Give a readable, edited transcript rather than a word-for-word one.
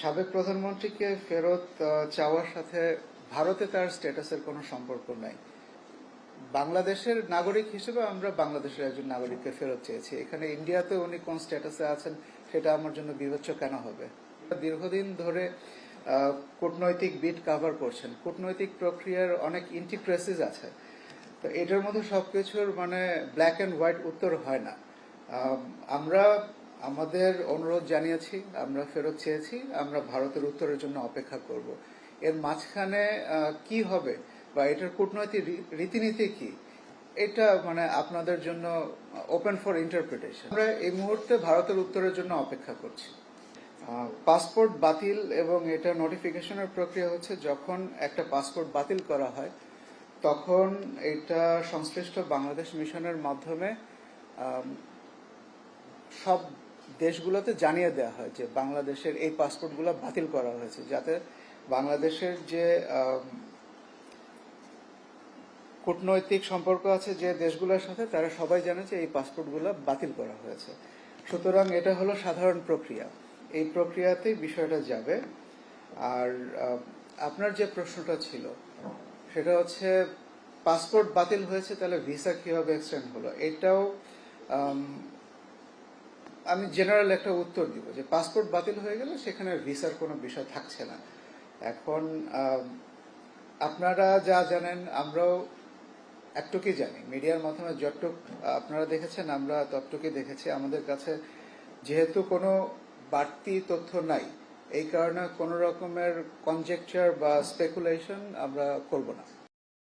সাবেক প্রধানমন্ত্রীকে ফেরত চাওয়ার সাথে ভারতে তার স্ট্যাটাসের কোনো সম্পর্ক নাই। বাংলাদেশের নাগরিক হিসেবে আমরা বাংলাদেশের একজন নাগরিককে ফেরত চেয়েছি। এখানে ইন্ডিয়াতে উনি কোন স্ট্যাটাসে আছেন সেটা আমার জন্য বিবেচ্য কেন হবে? দীর্ঘদিন ধরে কূটনৈতিক বিট কাভার করছেন। কূটনৈতিক প্রক্রিয়ার অনেক ইন্টিগ্রেসিস আছে, তো এটার মধ্যে সবকিছুর মানে ব্ল্যাক অ্যান্ড হোয়াইট উত্তর হয় না। আমরা আমাদের অনুরোধ জানিয়েছি, আমরা ফেরত চেয়েছি, আমরা ভারতের উত্তরের জন্য অপেক্ষা করব। এর মাঝখানে কি হবে বা এটার কূটনৈতিক রীতিনীতি কি, এটা মানে আপনাদের জন্য ওপেন ফর ইন্টারপ্রিটেশন। আমরা এই মুহূর্তে ভারতের উত্তরের জন্য অপেক্ষা করছি। পাসপোর্ট বাতিল এবং এটা নোটিফিকেশনের প্রক্রিয়া হচ্ছে, যখন একটা পাসপোর্ট বাতিল করা হয় তখন এটা সংশ্লিষ্ট বাংলাদেশ মিশনের মাধ্যমে সব দেশগুলোতে জানিয়ে দেওয়া হয় যে বাংলাদেশের এই পাসপোর্টগুলো বাতিল করা হয়েছে, যাতে বাংলাদেশের যে কূটনৈতিক সম্পর্ক আছে যে দেশগুলোর সাথে, তারা সবাই জানে যে এই পাসপোর্টগুলো বাতিল করা হয়েছে। সুতরাং এটা হলো সাধারণ প্রক্রিয়া, এই প্রক্রিয়াতেই বিষয়টা যাবে। আর আপনার যে প্রশ্নটা ছিল সেটা হচ্ছে পাসপোর্ট বাতিল হয়েছে, তাহলে ভিসা কিভাবে এক্সটেন্ড হলো। এটাও আমি জেনারেল একটা উত্তর দিব যে পাসপোর্ট বাতিল হয়ে গেলে সেখানে ভিসার কোনো বিষয় থাকছে না। এখন আপনারা যা জানেন আমরাও একটুকুই জানি, মিডিয়ার মাধ্যমে যতটুক আপনারা দেখেছেন আমরা ততটুকুই দেখেছি। আমাদের কাছে যেহেতু কোনো বাড়তি তথ্য নাই, এই কারণে কোনো রকমের কনজেকচার বা স্পেকুলেশন আমরা করব না।